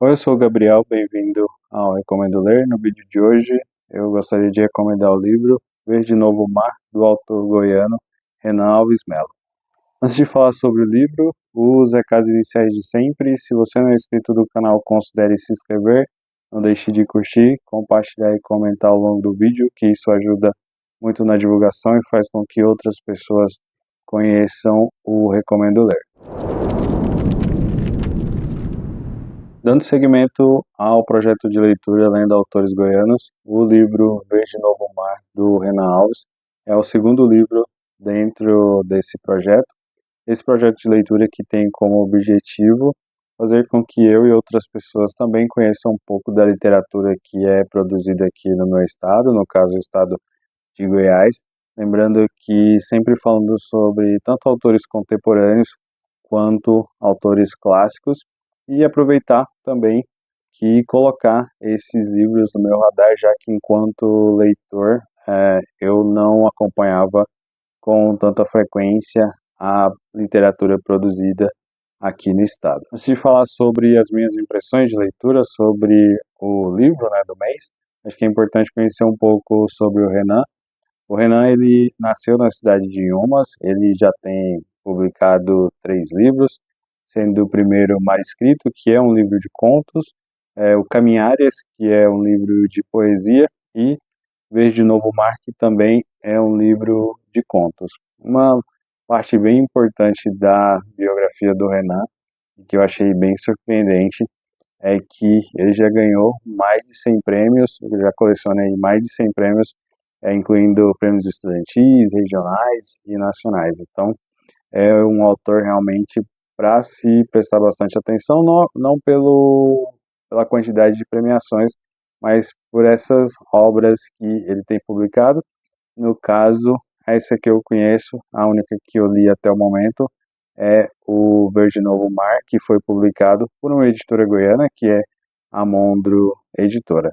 Oi, eu sou o Gabriel, bem-vindo ao Recomendo Ler. No vídeo de hoje, eu gostaria de recomendar o livro Verde Novo Mar, do autor goiano Renan Alves Melo. Antes de falar sobre o livro, os recados iniciais de sempre. Se você não é inscrito do canal, considere se inscrever. Não deixe de curtir, compartilhar e comentar ao longo do vídeo, que isso ajuda muito na divulgação e faz com que outras pessoas conheçam o Recomendo Ler. Dando seguimento ao projeto de leitura Lendo Autores Goianos, o livro Verde Novo Mar, do Renan Alves, é o segundo livro dentro desse projeto. Esse projeto de leitura que tem como objetivo fazer com que eu e outras pessoas também conheçam um pouco da literatura que é produzida aqui no meu estado, no caso o estado de Goiás, lembrando que sempre falando sobre tanto autores contemporâneos quanto autores clássicos, e aproveitar também que colocar esses livros no meu radar, já que enquanto leitor eu não acompanhava com tanta frequência a literatura produzida aqui no estado. Antes de falar sobre as minhas impressões de leitura sobre o livro, do mês, acho que é importante conhecer um pouco sobre o Renan. O Renan, ele nasceu na cidade de Inhumas, ele já tem publicado 3 livros, sendo o primeiro Mar Escrito, que é um livro de contos, o Caminhares, que é um livro de poesia, e Verde Novo Mar, que também é um livro de contos. Uma parte bem importante da biografia do Renan, que eu achei bem surpreendente, é que ele já ganhou mais de 100 prêmios, eu já colecionei mais de 100 prêmios, incluindo prêmios estudantis, regionais e nacionais. Então, é um autor realmente para se prestar bastante atenção, não pela quantidade de premiações, mas por essas obras que ele tem publicado. No caso, essa que eu conheço, a única que eu li até o momento, é o Verde Novo Mar, que foi publicado por uma editora goiana, que é a Mondro Editora.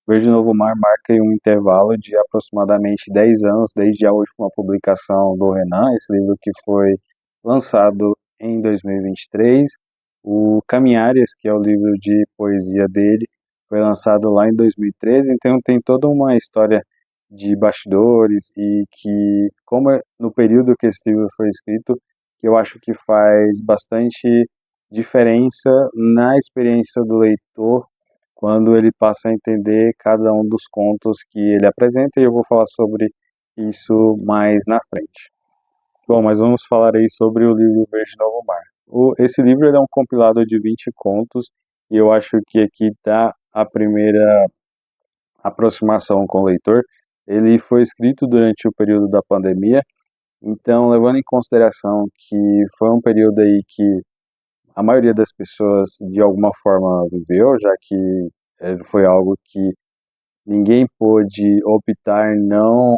Verde Novo Mar marca um intervalo de aproximadamente 10 anos desde a última publicação do Renan, esse livro que foi lançado em 2023. O Caminhares, que é o livro de poesia dele, foi lançado lá em 2013, então tem toda uma história de bastidores e que, como é no período que esse livro foi escrito, que eu acho que faz bastante diferença na experiência do leitor quando ele passa a entender cada um dos contos que ele apresenta, e eu vou falar sobre isso mais na frente. Bom, mas vamos falar aí sobre o livro Verde Novo Mar. Esse livro ele é um compilado de 20 contos, e eu acho que aqui está a primeira aproximação com o leitor. Ele foi escrito durante o período da pandemia, então levando em consideração que foi um período aí que a maioria das pessoas de alguma forma viveu, já que foi algo que ninguém pôde optar em não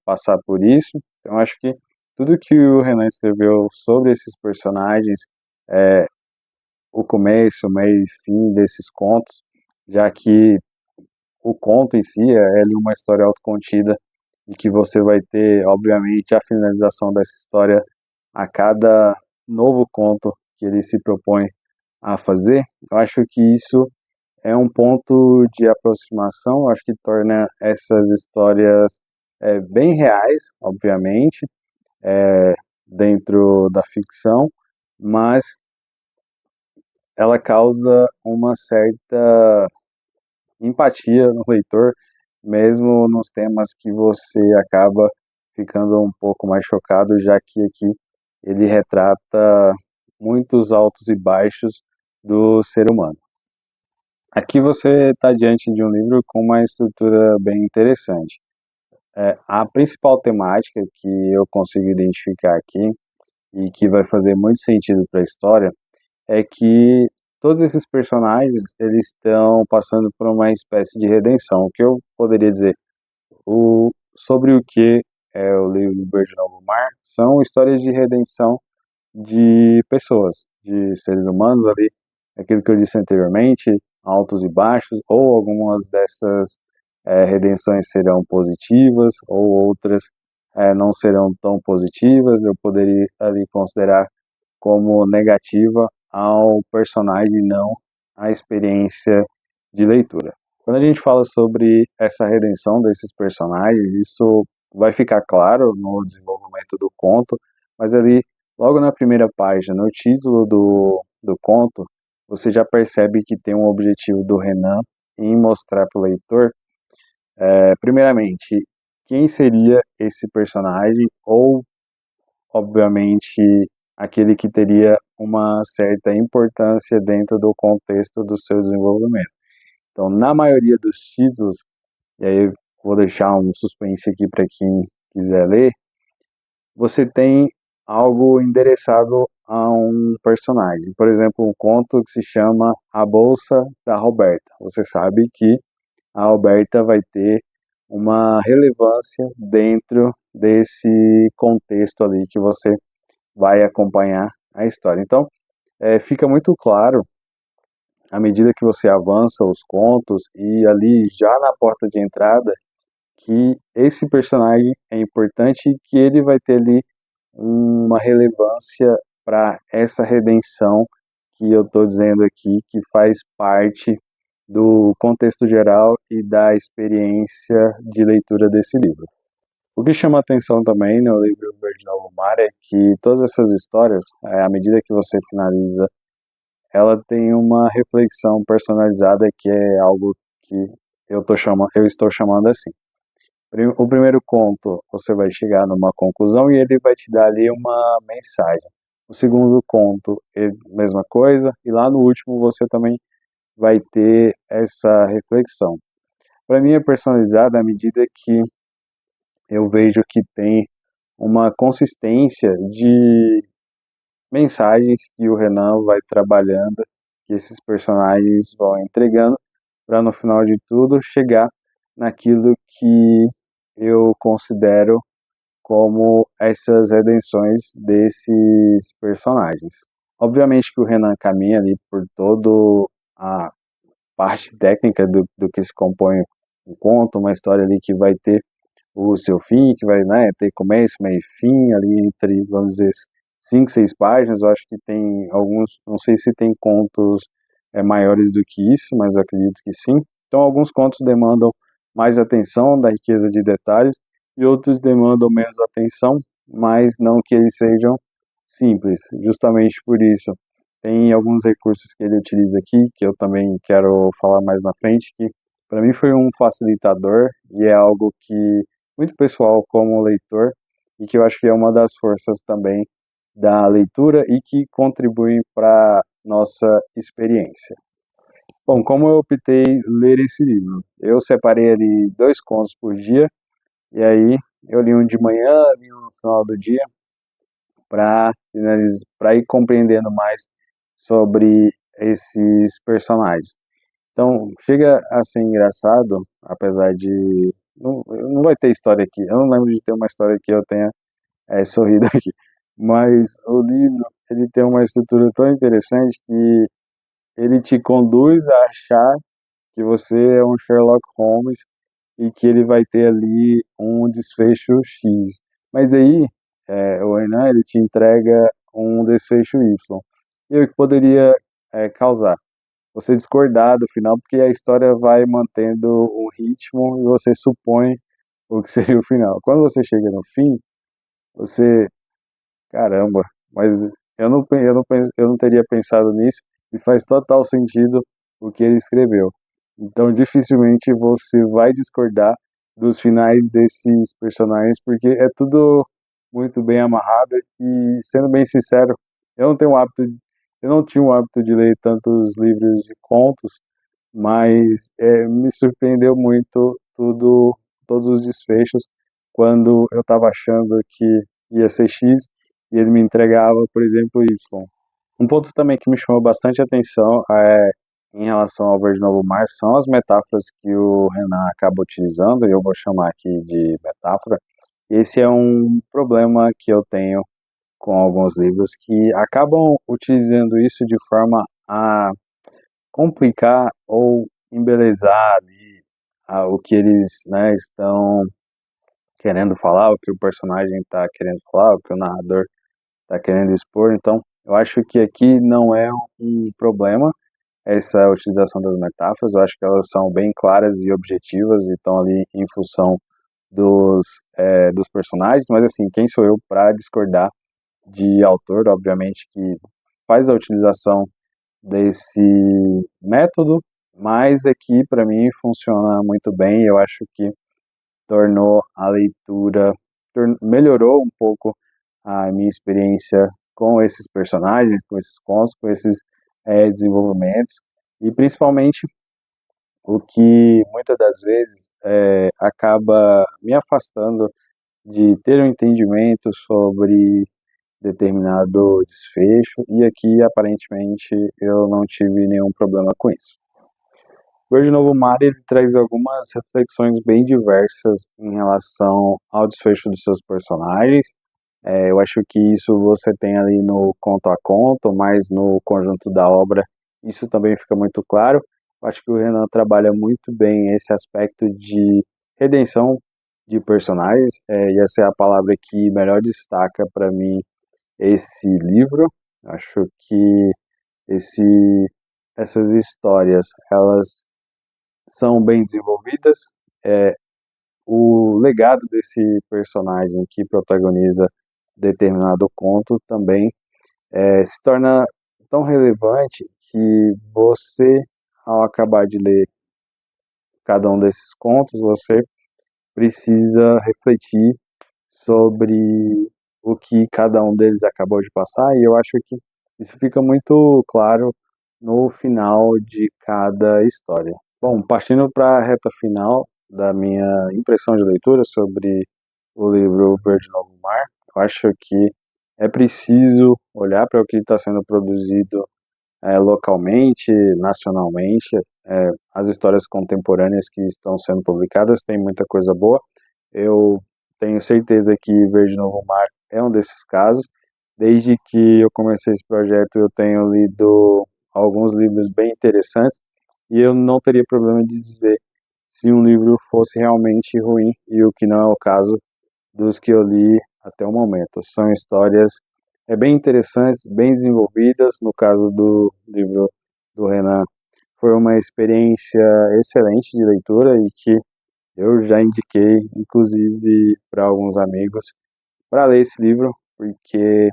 passar por isso. Então acho que tudo que o Renan escreveu sobre esses personagens, o começo, o meio e fim desses contos, já que o conto em si é ali uma história autocontida e que você vai ter, obviamente, a finalização dessa história a cada novo conto que ele se propõe a fazer. Eu acho que isso é um ponto de aproximação, acho que torna essas histórias bem reais, obviamente, dentro da ficção, mas ela causa uma certa empatia no leitor, mesmo nos temas que você acaba ficando um pouco mais chocado, já que aqui ele retrata muitos altos e baixos do ser humano. Aqui você está diante de um livro com uma estrutura bem interessante. A principal temática que eu consigo identificar aqui e que vai fazer muito sentido para a história é que todos esses personagens eles estão passando por uma espécie de redenção. O que eu poderia dizer sobre o que é o livro Verde Novo Mar são histórias de redenção de pessoas, de seres humanos ali, aquilo que eu disse anteriormente, altos e baixos, ou algumas dessas redenções serão positivas, ou outras não serão tão positivas. Eu poderia ali considerar como negativa ao personagem não a experiência de leitura. Quando a gente fala sobre essa redenção desses personagens, isso vai ficar claro no desenvolvimento do conto, mas ali, logo na primeira página, no título do conto, você já percebe que tem um objetivo do Renan em mostrar para o leitor, primeiramente, quem seria esse personagem, ou, obviamente, aquele que teria uma certa importância dentro do contexto do seu desenvolvimento. Então, na maioria dos títulos, e aí eu vou deixar um suspense aqui para quem quiser ler, você tem algo endereçado a um personagem. Por exemplo, um conto que se chama A Bolsa da Roberta. Você sabe que a Roberta vai ter uma relevância dentro desse contexto ali que você vai acompanhar a história. Então, fica muito claro à medida que você avança os contos e ali já na porta de entrada que esse personagem é importante e que ele vai ter ali uma relevância para essa redenção que eu estou dizendo aqui, que faz parte do contexto geral e da experiência de leitura desse livro. O que chama atenção também no livro Verde Novo Mar é que todas essas histórias, à medida que você finaliza, ela tem uma reflexão personalizada que é algo que eu estou chamando assim. O primeiro conto, você vai chegar numa conclusão e ele vai te dar ali uma mensagem. O segundo conto, mesma coisa, e lá no último você também vai ter essa reflexão. Para mim é personalizado à medida que eu vejo que tem uma consistência de mensagens que o Renan vai trabalhando, que esses personagens vão entregando, para no final de tudo chegar naquilo que eu considero como essas redenções desses personagens. Obviamente que o Renan caminha ali por toda a parte técnica do que se compõe um conto, uma história ali que vai ter o seu fim, que vai, né, ter começo, meio e fim, ali entre, vamos dizer, 5, 6 páginas. Eu acho que tem alguns, não sei se tem contos maiores do que isso, mas eu acredito que sim. Então, alguns contos demandam mais atenção, da riqueza de detalhes, e outros demandam menos atenção, mas não que eles sejam simples. Justamente por isso, tem alguns recursos que ele utiliza aqui, que eu também quero falar mais na frente, que para mim foi um facilitador e é algo que muito pessoal como leitor, e que eu acho que é uma das forças também da leitura e que contribuem para nossa experiência. Bom, como eu optei ler esse livro? Eu separei ali 2 contos por dia, e aí eu li um de manhã, li um no final do dia, para ir compreendendo mais sobre esses personagens. Então, chega a ser engraçado, apesar de... Não vai ter história aqui, eu não lembro de ter uma história que eu tenha sorrido aqui, mas o livro, ele tem uma estrutura tão interessante que ele te conduz a achar que você é um Sherlock Holmes e que ele vai ter ali um desfecho X. Mas aí, o Hernan, ele te entrega um desfecho Y. E o que poderia causar? Você discordar do final, porque a história vai mantendo um ritmo e você supõe o que seria o final. Quando você chega no fim, você, caramba, mas eu não teria pensado nisso, e faz total sentido o que ele escreveu. Então, dificilmente você vai discordar dos finais desses personagens, porque é tudo muito bem amarrado e, sendo bem sincero, eu não tenho o hábito, eu não tinha o hábito de ler tantos livros de contos, mas me surpreendeu muito todos os desfechos quando eu estava achando que ia ser X e ele me entregava, por exemplo, Y. Um ponto também que me chamou bastante atenção em relação ao Verde Novo Mar são as metáforas que o Renan acaba utilizando, e eu vou chamar aqui de metáfora. Esse é um problema que eu tenho com alguns livros que acabam utilizando isso de forma a complicar ou embelezar ali o que eles, né, estão querendo falar, o que o personagem está querendo falar, o que o narrador está querendo expor. Então, eu acho que aqui não é um problema, essa utilização das metáforas. Eu acho que elas são bem claras e objetivas e estão ali em função dos personagens, mas assim, quem sou eu para discordar de autor, obviamente, que faz a utilização desse método, mas aqui para mim funciona muito bem. Eu acho que tornou a leitura, melhorou um pouco a minha experiência com esses personagens, com esses contos, com esses desenvolvimentos, e principalmente o que muitas das vezes acaba me afastando de ter um entendimento sobre determinado desfecho, e aqui aparentemente eu não tive nenhum problema com isso. O Verde Novo Mar ele traz algumas reflexões bem diversas em relação ao desfecho dos seus personagens. Eu acho que isso você tem ali no conto a conto, mas no conjunto da obra isso também fica muito claro. Eu acho que o Renan trabalha muito bem esse aspecto de redenção de personagens, e essa é a palavra que melhor destaca para mim esse livro. Acho que esse, essas histórias elas são bem desenvolvidas. O legado desse personagem que protagoniza determinado conto também se torna tão relevante que você, ao acabar de ler cada um desses contos, você precisa refletir sobre o que cada um deles acabou de passar, e eu acho que isso fica muito claro no final de cada história. Bom, partindo para a reta final da minha impressão de leitura sobre o livro Verde Novo Mar, eu acho que é preciso olhar para o que está sendo produzido localmente, nacionalmente. As histórias contemporâneas que estão sendo publicadas têm muita coisa boa. Eu tenho certeza que Verde Novo Mar é um desses casos. Desde que eu comecei esse projeto, eu tenho lido alguns livros bem interessantes e eu não teria problema de dizer se um livro fosse realmente ruim, e o que não é o caso dos que eu li até o momento. São histórias bem interessantes, bem desenvolvidas. No caso do livro do Renan, foi uma experiência excelente de leitura e que eu já indiquei, inclusive, para alguns amigos para ler esse livro, porque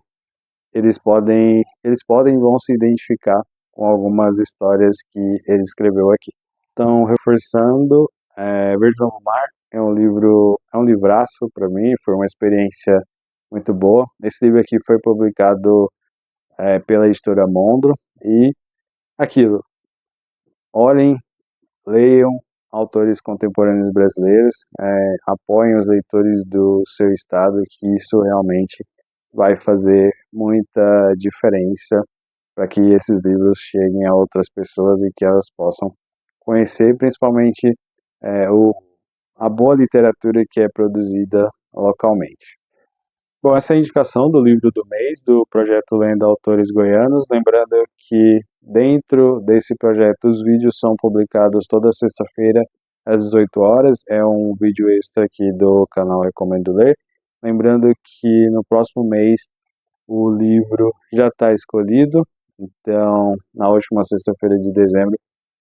eles podem e vão se identificar com algumas histórias que ele escreveu aqui. Então, reforçando, Verde Novo Mar é um livraço para mim, foi uma experiência muito boa. Esse livro aqui foi publicado pela editora Mondro, e aquilo, olhem, leiam autores contemporâneos brasileiros, apoiem os leitores do seu estado, que isso realmente vai fazer muita diferença para que esses livros cheguem a outras pessoas e que elas possam conhecer, principalmente a boa literatura que é produzida localmente. Bom, essa é a indicação do livro do mês do projeto Lendo Autores Goianos. Lembrando que dentro desse projeto os vídeos são publicados toda sexta-feira às 18 horas. É um vídeo extra aqui do canal Recomendo Ler. Lembrando que no próximo mês o livro já está escolhido, então na última sexta-feira de dezembro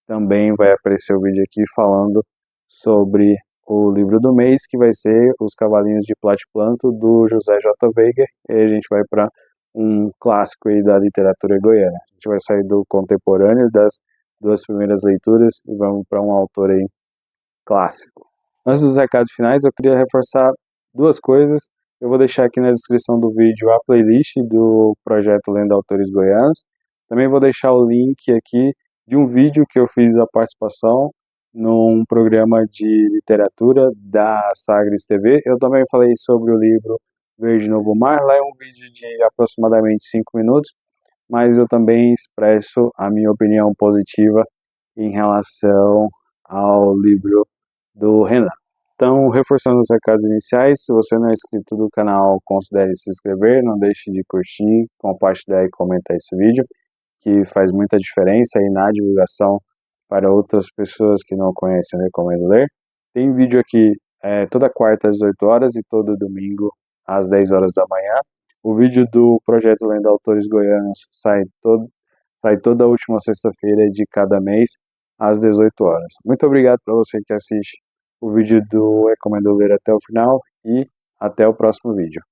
também vai aparecer o vídeo aqui falando sobre o livro do mês, que vai ser Os Cavalinhos de Platiplanto, do José J. Veiga, e a gente vai para um clássico aí da literatura goiana. A gente vai sair do contemporâneo, das duas primeiras leituras, e vamos para um autor aí clássico. Antes dos recados finais, eu queria reforçar duas coisas. Eu vou deixar aqui na descrição do vídeo a playlist do projeto Lendo Autores Goianos. Também vou deixar o link aqui de um vídeo que eu fiz a participação num programa de literatura da Sagres TV. Eu também falei sobre o livro Verde Novo Mar. Lá é um vídeo de aproximadamente 5 minutos, mas eu também expresso a minha opinião positiva em relação ao livro do Renan. Então, reforçando os recados iniciais, se você não é inscrito do canal, considere se inscrever, não deixe de curtir, compartilhar e comentar esse vídeo, que faz muita diferença aí na divulgação para outras pessoas que não conhecem, eu recomendo ler. Tem vídeo aqui toda quarta às 8 horas e todo domingo às 10 horas da manhã. O vídeo do projeto Lendo Autores Goianos sai Sai toda última sexta-feira de cada mês, às 18 horas. Muito obrigado para você que assiste o vídeo do Recomendo Ler até o final e até o próximo vídeo.